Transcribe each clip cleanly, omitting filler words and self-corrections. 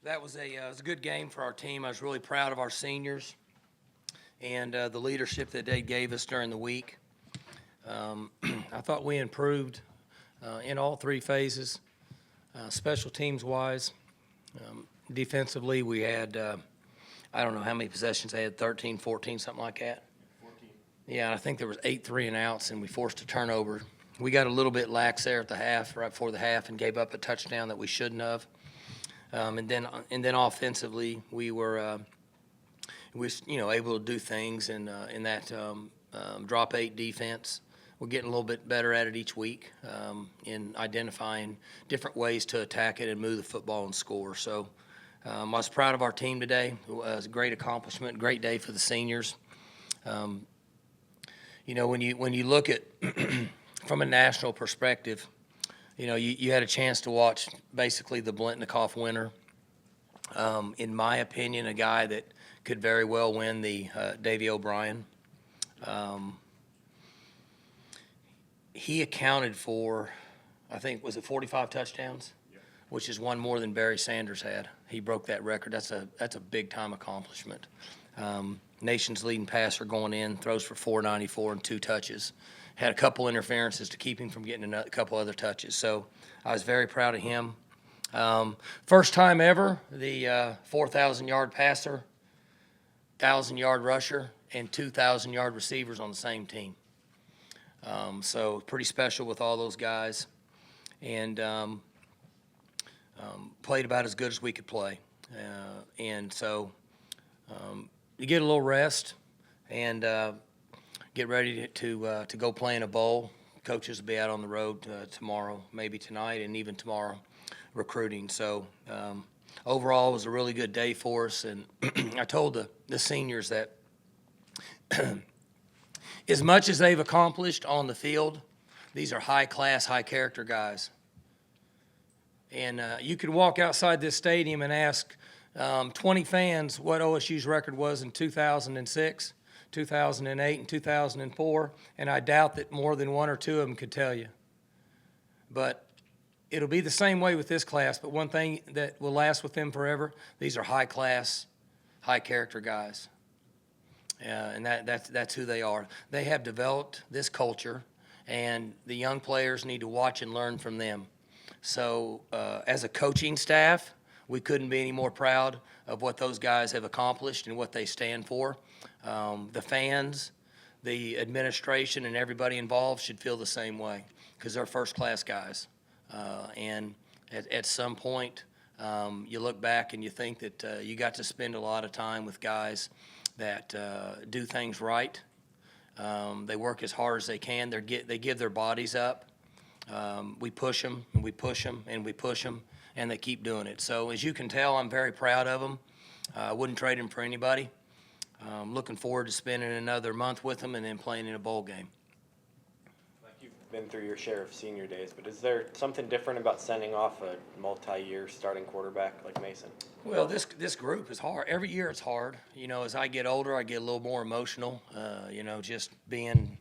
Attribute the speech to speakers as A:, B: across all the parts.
A: That was it was a good game for our team. I was really proud of our seniors and the leadership that they gave us during the week. I thought we improved in all three phases, special teams wise. Defensively, we had, I don't know how many possessions they had, 13, 14, something like that. 14. Yeah, I think there was 8 3-and-outs, and we forced a turnover. We got a little bit lax there at the half, right before the half, and gave up a touchdown that we shouldn't have. And then offensively, we were able to do things in that drop 8 defense. We're getting a little bit better at it each week in identifying different ways to attack it and move the football and score. So I was proud of our team today. It was a great accomplishment, great day for the seniors. When you look at from a national perspective, you had a chance to watch basically the Blintnikoff winner. In my opinion, a guy that could very well win the Davy O'Brien. He accounted for, I think, was it 45 touchdowns? Yep. Which is one more than Barry Sanders had. He broke that record. That's a big-time accomplishment. Nation's leading passer going in, throws for 494 and 2 touches. Had a couple interferences to keep him from getting a couple other touches. So I was very proud of him. First time ever, the 4,000-yard passer, 1,000-yard rusher, and 2,000-yard receivers on the same team. So pretty special with all those guys, and played about as good as we could play. And so you get a little rest and get ready to go play in a bowl. Coaches will be out on the road tomorrow, maybe tonight, and even tomorrow recruiting. So overall, it was a really good day for us. And I told the seniors that as much as they've accomplished on the field, these are high-class, high-character guys. And you could walk outside this stadium and ask 20 fans what OSU's record was in 2006, 2008, and 2004, and I doubt that more than one or two of them could tell you. But it'll be the same way with this class, but one thing that will last with them forever, these are high-class, high-character guys. And that's who they are. They have developed this culture, and the young players need to watch and learn from them. So as a coaching staff, we couldn't be any more proud of what those guys have accomplished and what they stand for. The fans, the administration, and everybody involved should feel the same way because they're first-class guys. And at some point, you look back and you think that you got to spend a lot of time with guys that do things right. They work as hard as they can. They give their bodies up. We push them, and we push them, and we push them, and they keep doing it. So as you can tell, I'm very proud of them. I wouldn't trade them for anybody. I'm looking forward to spending another month with them and then playing in a bowl game.
B: Been through your share of senior days, but is there something different about sending off a multi-year starting quarterback like Mason?
A: Well, this group is hard. Every year it's hard. As I get older, I get a little more emotional. Just being,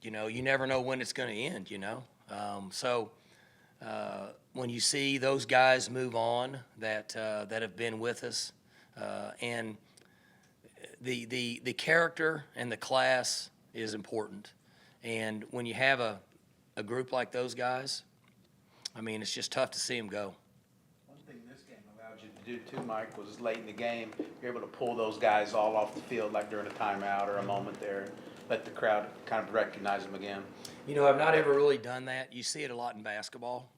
A: you never know when it's going to end. So when you see those guys move on that have been with us, and the character and the class is important. And when you have a group like those guys, it's just tough to see them go.
C: One thing this game allowed you to do too, Mike, was late in the game, you're able to pull those guys all off the field like during a timeout or a moment there and let the crowd kind of recognize them again.
A: I've not ever really done that. You see it a lot in basketball.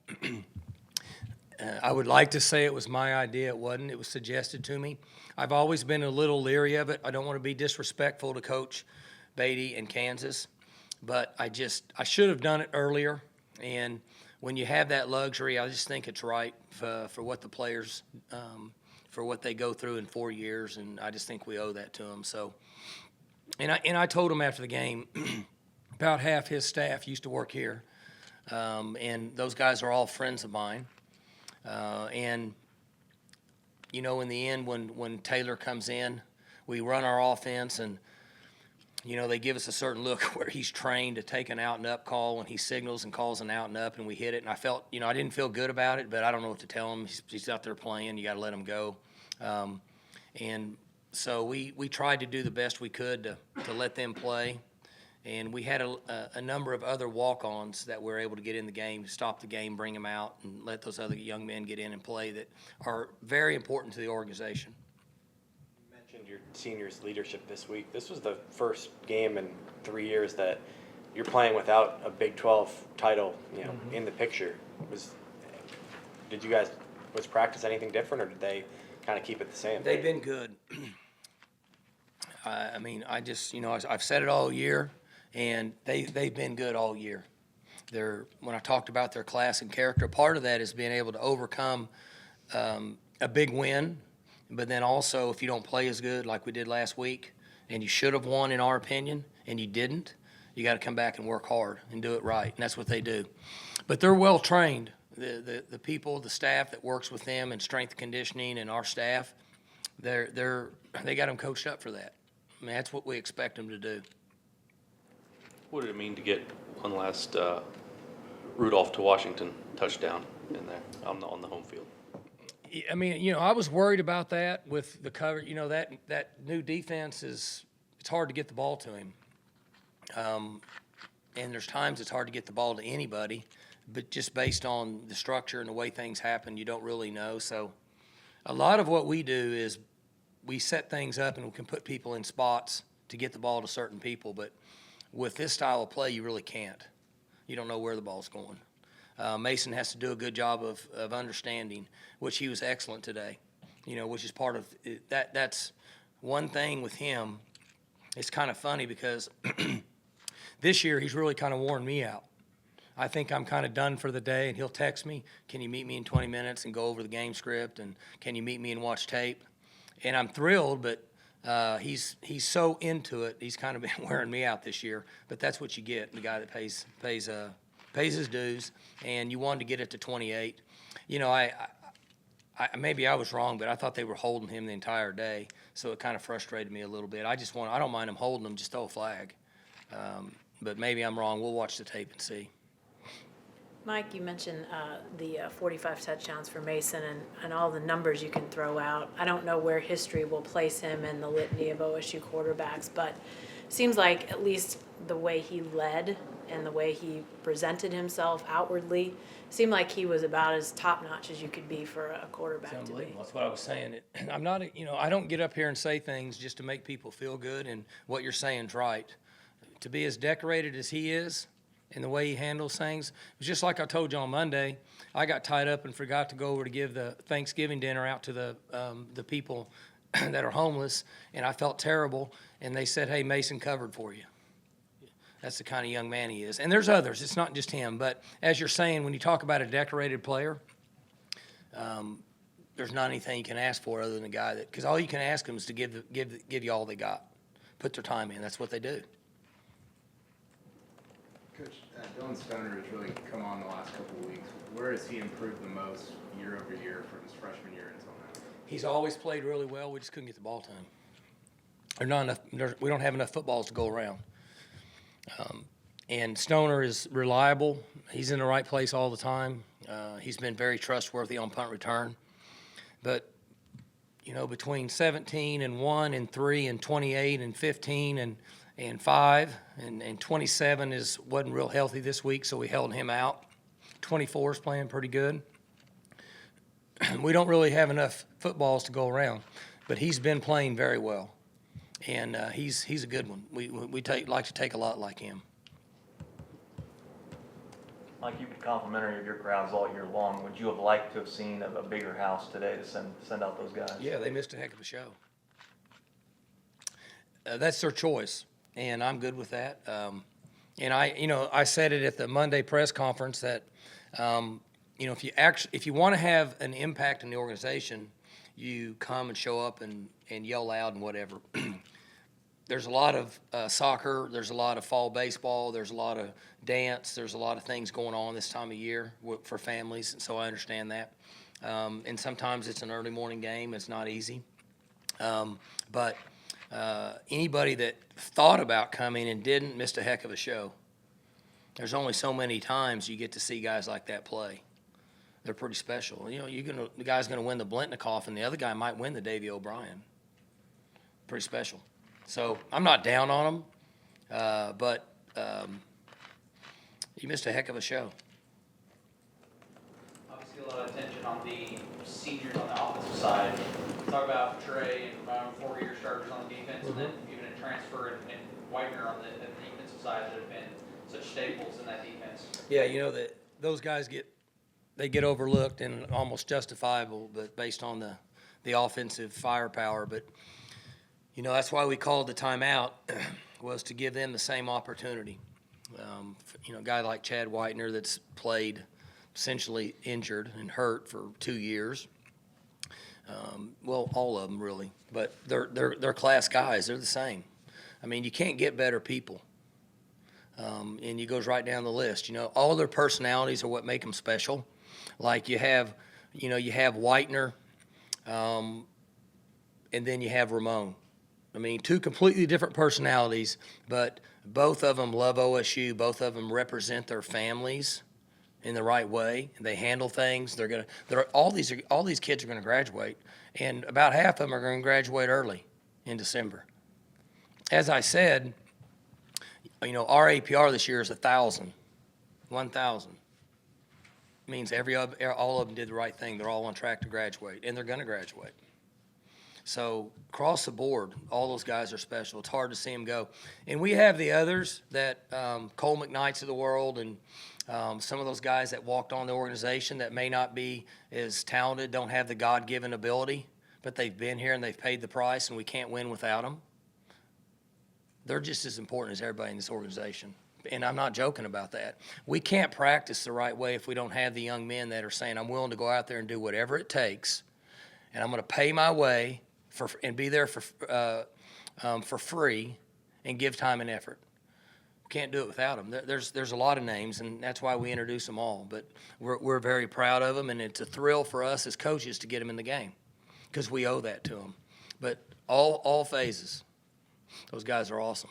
A: I would like to say it was my idea. It wasn't. It was suggested to me. I've always been a little leery of it. I don't want to be disrespectful to Coach Beatty in Kansas, but I should have done it earlier. And when you have that luxury, I just think it's right for what the players, for what they go through in 4 years, and I just think we owe that to them. So, and I told him after the game, about half his staff used to work here, and those guys are all friends of mine. And in the end, when Taylor comes in, we run our offense, and they give us a certain look where he's trained to take an out and up call when he signals and calls an out and up, and we hit it. And I felt, I didn't feel good about it, but I don't know what to tell him. He's out there playing. You got to let him go. And so we tried to do the best we could to let them play. And we had a number of other walk-ons that were able to get in the game, stop the game, bring them out, and let those other young men get in and play that are very important to the organization.
B: You mentioned your seniors' leadership this week. This was the first game in 3 years that you're playing without a Big 12 title, in the picture. Was practice anything different, or did they kind of keep it the same?
A: They've been good. I've said it all year, and they've been good all year. When I talked about their class and character, part of that is being able to overcome a big win, but then also if you don't play as good like we did last week, and you should have won in our opinion, and you didn't, you got to come back and work hard and do it right, and that's what they do. But they're well trained. The people, the staff that works with them in strength and conditioning, and our staff, they got them coached up for that. I mean, that's what we expect them to do.
D: What did it mean to get one last Rudolph to Washington touchdown in there on the home field?
A: I mean, I was worried about that with the cover. That new defense it's hard to get the ball to him. And there's times it's hard to get the ball to anybody, but just based on the structure and the way things happen, you don't really know. So a lot of what we do is we set things up and we can put people in spots to get the ball to certain people, but with this style of play, you really can't. You don't know where the ball's going. Mason has to do a good job of understanding, which he was excellent today, which is part of that. That's one thing with him. It's kind of funny because this year he's really kind of worn me out. I think I'm kind of done for the day, and he'll text me, can you meet me in 20 minutes and go over the game script, and can you meet me and watch tape? And I'm thrilled, but he's so into it. He's kind of been wearing me out this year, but that's what you get, the guy that pays his dues, and you wanted to get it to 28. I maybe I was wrong, but I thought they were holding him the entire day, so it kind of frustrated me a little bit. I don't mind him holding him, just throw a flag. But maybe I'm wrong. We'll watch the tape and see.
E: Mike, you mentioned the 45 touchdowns for Mason and all the numbers you can throw out. I don't know where history will place him in the litany of OSU quarterbacks, but it seems like at least the way he led and the way he presented himself outwardly seemed like he was about as top-notch as you could be for a quarterback to be.
A: Unbelievable. That's what I was saying. I'm not, I don't get up here and say things just to make people feel good, and what you're saying is right. To be as decorated as he is, and the way he handles things. It was just like I told you on Monday. I got tied up and forgot to go over to give the Thanksgiving dinner out to the people that are homeless, and I felt terrible. And they said, "Hey, Mason covered for you." That's the kind of young man he is. And there's others. It's not just him. But as you're saying, when you talk about a decorated player, there's not anything you can ask for other than a guy that, because all you can ask them is to give you all they got, put their time in. That's what they do.
F: Coach, Dylan Stoner has really come on the last couple of weeks. Where has he improved the most year over year from his freshman year until now?
A: He's always played really well. We just couldn't get the ball to him. We don't have enough footballs to go around. And Stoner is reliable. He's in the right place all the time. He's been very trustworthy on punt return. But, between 17 and 1 and 3 and 28 and 15 and 5 and 27 wasn't real healthy this week, so we held him out. 24 is playing pretty good. We don't really have enough footballs to go around, but he's been playing very well, and he's a good one. We like to take a lot like him.
G: Mike, you've been complimentary of your crowds all year long. Would you have liked to have seen a bigger house today to send out those guys?
A: Yeah, they missed a heck of a show. That's their choice, and I'm good with that. And I said it at the Monday press conference that, if you want to have an impact in the organization, you come and show up and yell loud and whatever. There's a lot of soccer, there's a lot of fall baseball, there's a lot of dance, there's a lot of things going on this time of year for families, and so I understand that. And sometimes it's an early morning game, it's not easy. But Anybody that thought about coming and didn't missed a heck of a show. There's only so many times you get to see guys like that play. They're pretty special. You know, the guy's going to win the Blintnikoff, and the other guy might win the Davy O'Brien. Pretty special. So I'm not down on them, but you missed a heck of a show.
H: Obviously, a lot of attention on the seniors on the offensive side. Talk about Trey and Brown, 4-year starters on the defense, and then even a transfer and Whitener on the defensive side that have been such staples in that defense.
A: Yeah, you know that those guys get overlooked and almost justifiable, but based on the offensive firepower. But you know that's why we called the timeout was to give them the same opportunity. You know, a guy like Chad Whitener that's played essentially injured and hurt for 2 years. Well, all of them really, but they're class guys. They're the same. I mean, you can't get better people. And he goes right down the list. You know, all their personalities are what make them special. Like you have Whitener, and then you have Ramon. I mean, two completely different personalities, but both of them love OSU. Both of them represent their families in the right way. They handle things. All these kids are gonna graduate, and about half of them are gonna graduate early in December. As I said, you know, our APR this year is 1,000. Means all of them did the right thing. They're all on track to graduate, and they're going to graduate. So across the board, all those guys are special. It's hard to see them go. And we have the others that Cole McKnights of the world and some of those guys that walked on the organization that may not be as talented, don't have the God-given ability, but they've been here and they've paid the price, and we can't win without them. They're just as important as everybody in this organization. And I'm not joking about that. We can't practice the right way if we don't have the young men that are saying, I'm willing to go out there and do whatever it takes, and I'm going to pay my way and be there for free and give time and effort. Can't do it without them. There's a lot of names, and that's why we introduce them all. But we're very proud of them, and it's a thrill for us as coaches to get them in the game because we owe that to them. But all phases. Those guys are awesome.